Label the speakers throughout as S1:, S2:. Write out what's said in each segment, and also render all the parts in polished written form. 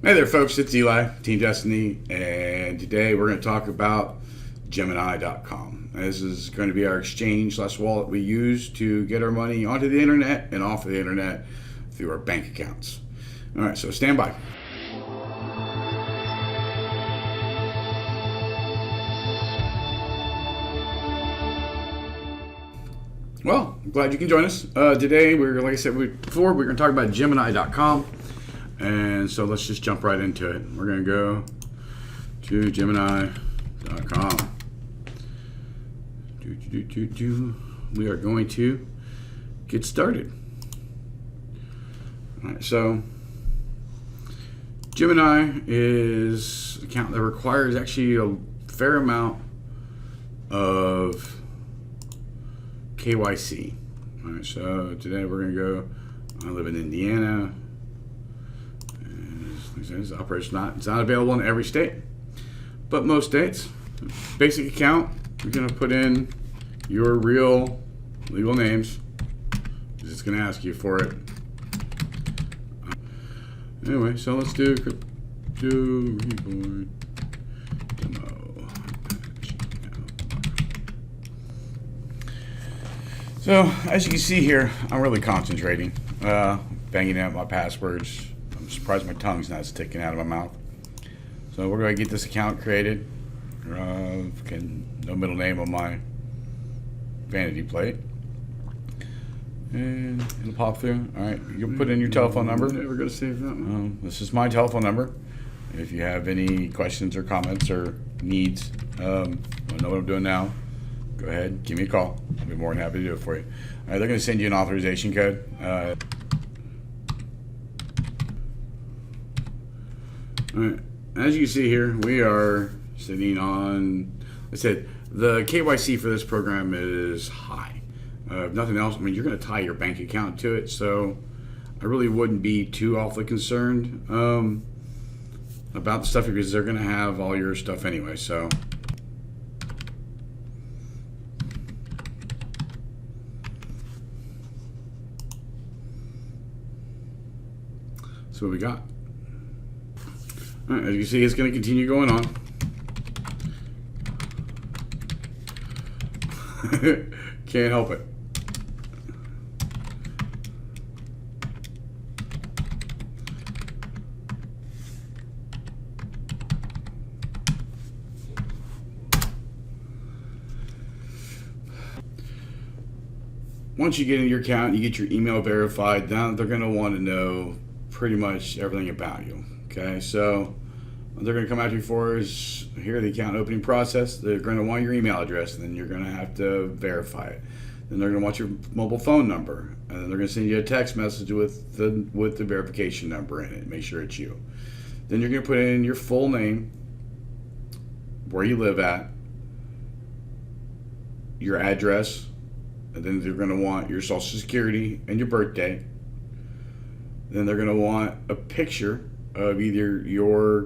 S1: Hey there, folks. It's Eli, Team Destiny, and today we're going to talk about Gemini.com. This is going to be our exchange/wallet we use to get our money onto the internet and off of the internet through our bank accounts. All right, so stand by. Well, I'm glad you can join us. Today, like I said before, we're going to talk about Gemini.com. And so let's just jump right into it. We're going to go to Gemini.com. We are going to get started. All right, so Gemini is an account that requires actually a fair amount of KYC. All right, so today we're going to go, I live in Indiana. It's not available in every state, but most states. Basic account, you're going to put in your real legal names because it's going to ask you for it. Anyway, so let's do crypto reborn demo. So as you can see here, I'm really concentrating, banging out my passwords. I'm surprised my tongue's not sticking out of my mouth. So we're going to get this account created. No middle name on my vanity plate. And it'll pop through. Alright, you can put in your telephone number.
S2: We're going to save that one.
S1: This is my telephone number. If you have any questions or comments or needs, I know what I'm doing now. Go ahead, give me a call. I'll be more than happy to do it for you. Alright, they're going to send you an authorization code. Alright, as you can see here, we are sitting on, I said, the KYC for this program is high. If nothing else, I mean, you're going to tie your bank account to it, so I really wouldn't be too awfully concerned about the stuff because they're going to have all your stuff anyway, so. So what we got. All right, as you can see, it's going to continue going on. Can't help it. Once you get in your account, you get your email verified, now they're going to want to know pretty much everything about you. Okay, so what they're going to come after you for is here the account opening process. They're going to want your email address, and then you're going to have to verify it. Then they're going to want your mobile phone number, and then they're going to send you a text message with the verification number in it. Make sure it's you. Then you're going to put in your full name, where you live at, your address, and then they're going to want your social security and your birthday. Then they're going to want a picture of either your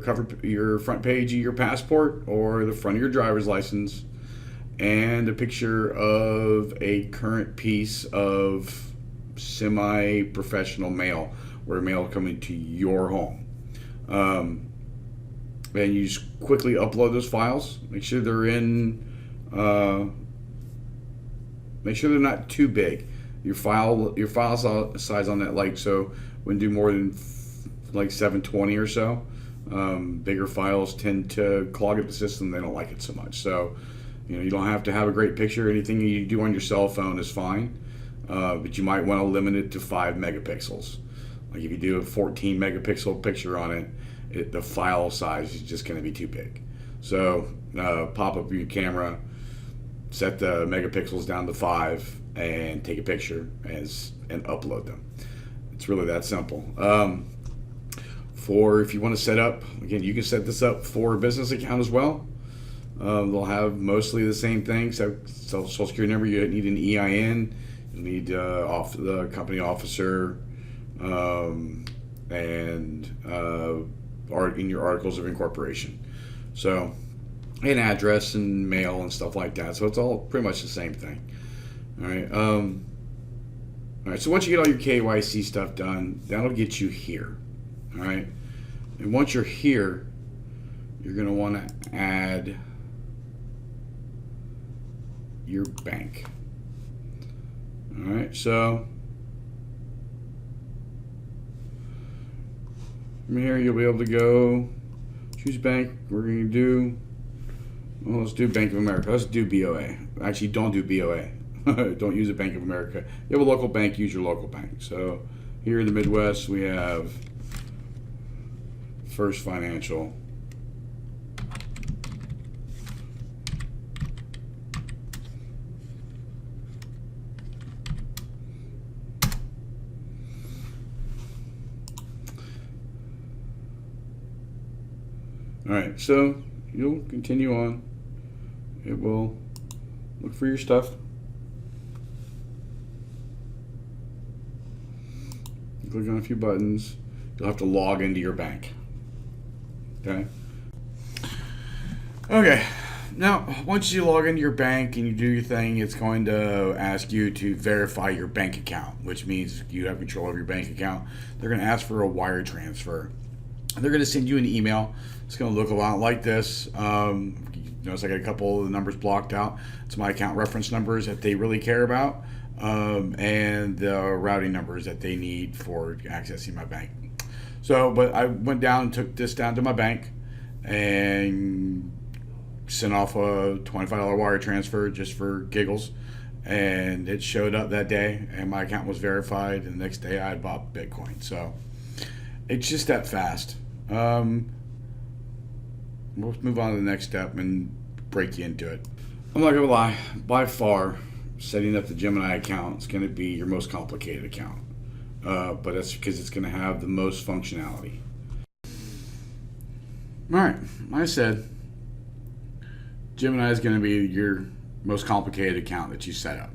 S1: front page of your passport or the front of your driver's license, and a picture of a current piece of semi-professional mail, where mail coming to your home. And you just quickly upload those files. Make sure they're in. Make sure they're not too big. Your file size on that, like, so wouldn't do more than like 720 or so. Bigger files tend to clog up the system. They don't like it so much. So, you don't have to have a great picture. Anything you do on your cell phone is fine, but you might want to limit it to 5 megapixels. Like if you do a 14 megapixel picture on it, the file size is just going to be too big. So pop up your camera, set the megapixels down to 5, and take a picture and upload them. It's really that simple. For if you want to set up, again, you can set this up for a business account as well. They'll have mostly the same thing. So social security number, you need an EIN, you need the company officer, and in your articles of incorporation. So, and address and mail and stuff like that. So it's all pretty much the same thing. All right. All right. So once you get all your KYC stuff done, that'll get you here. All right. And once you're here, you're going to want to add your bank. All right, so from here you'll be able to go choose bank. We're going to do, well, let's do Bank of America. Let's do BOA. Actually, don't do BOA. Don't use a Bank of America. You have a local bank, use your local bank. So here in the Midwest, we have First Financial. All right, so you'll continue on. It will look for your stuff. Click on a few buttons. You'll have to log into your bank. Okay. Okay. Now, once you log into your bank and you do your thing, it's going to ask you to verify your bank account, which means you have control of your bank account. They're going to ask for a wire transfer. They're going to send you an email. It's going to look a lot like this. Notice I got a couple of the numbers blocked out. It's my account reference numbers that they really care about, and the routing numbers that they need for accessing my bank. So, but I went down and took this down to my bank and sent off a $25 wire transfer just for giggles, and it showed up that day, and my account was verified, and the next day I had bought Bitcoin. So it's just that fast. We'll move on to the next step and break you into it. I'm not gonna lie, by far, setting up the Gemini account is gonna be your most complicated account. But that's because it's gonna have the most functionality. All right, like I said, Gemini is gonna be your most complicated account that you set up.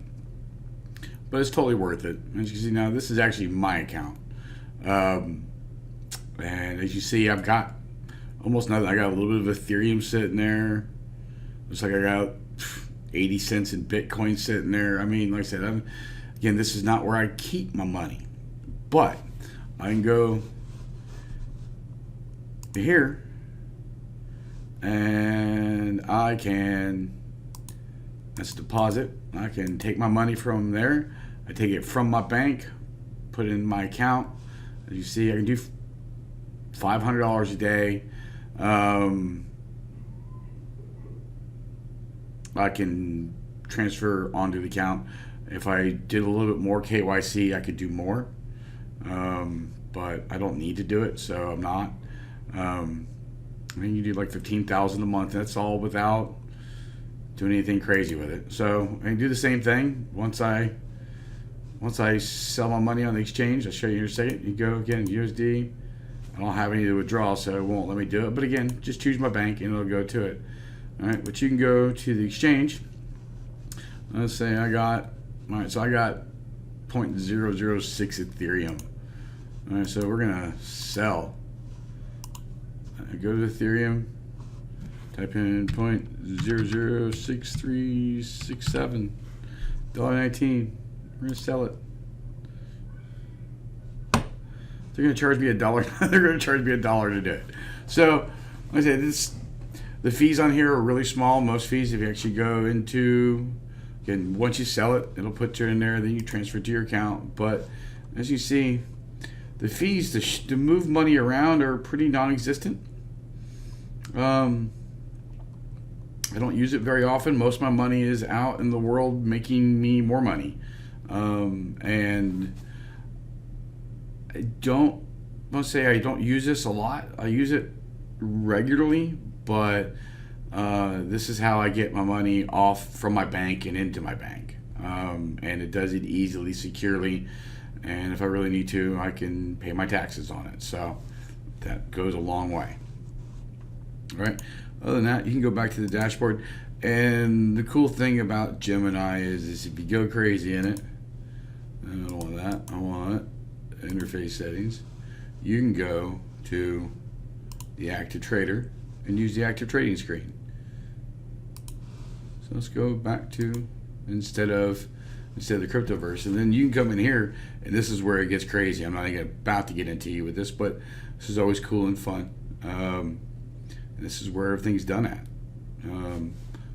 S1: But it's totally worth it. As you can see now, this is actually my account. And as you see, I've got almost nothing. I got a little bit of Ethereum sitting there. Looks like I got 80 cents in Bitcoin sitting there. I mean, like I said, again, this is not where I keep my money. But I can go here and I can, that's deposit. I can take my money from there. I take it from my bank, put it in my account. As you see, I can do $500 a day. I can transfer onto the account. If I did a little bit more KYC, I could do more. But I don't need to do it, so I'm not. I mean, you do like $15,000 a month. That's all without doing anything crazy with it. So I can do the same thing once I sell my money on the exchange. I'll show you in a second. You go again, USD. I don't have any to withdraw, so it won't let me do it. But again, just choose my bank and it'll go to it. All right, but you can go to the exchange. Let's say I got 0.006 Ethereum. All right, so we're gonna sell. Go to Ethereum, type in $0.006367, $1.19. We're gonna sell it. They're gonna charge me $1. They're gonna charge me $1 to do it. So, like I said, the fees on here are really small. Most fees, if you actually go into, again, once you sell it, it'll put you in there. Then you transfer it to your account. But as you see, the fees to move money around are pretty non-existent. I don't use it very often. Most of my money is out in the world making me more money. And I don't want to say I don't use this a lot. I use it regularly, but this is how I get my money off from my bank and into my bank. And it does it easily, securely. And if I really need to, I can pay my taxes on it. So that goes a long way. All right. Other than that, you can go back to the dashboard. And the cool thing about Gemini is if you go crazy in it, and I don't want that, I want interface settings, you can go to the active trader and use the active trading screen. So let's go back to instead of the cryptoverse, and then you can come in here, and this is where it gets crazy. I'm not even about to get into you with this, but This is always cool and fun. And this is where everything's done at.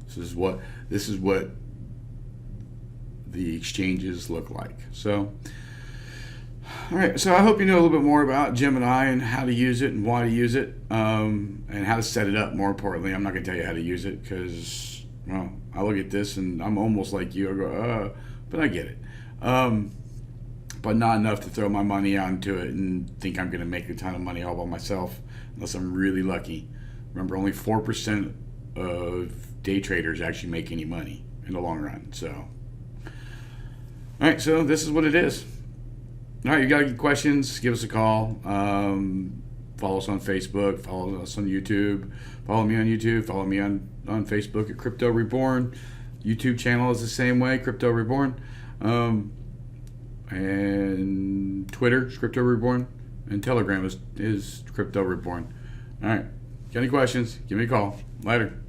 S1: This is what the exchanges look like. So, all right. So I hope you know a little bit more about Gemini and how to use it and why to use it, and how to set it up. More importantly, I'm not going to tell you how to use it because, well, I look at this and I'm almost like you. I go, but I get it. But not enough to throw my money onto it and think I'm going to make a ton of money all by myself, unless I'm really lucky. Remember, only 4% of day traders actually make any money in the long run. So, all right, so this is what it is. All right, you got any questions, give us a call. Follow us on Facebook, follow us on YouTube, follow me on YouTube, follow me on Facebook at Crypto Reborn. YouTube channel is the same way, Crypto Reborn. And Twitter is Crypto Reborn, and Telegram is Crypto Reborn. All right, got any questions, give me a call. Later.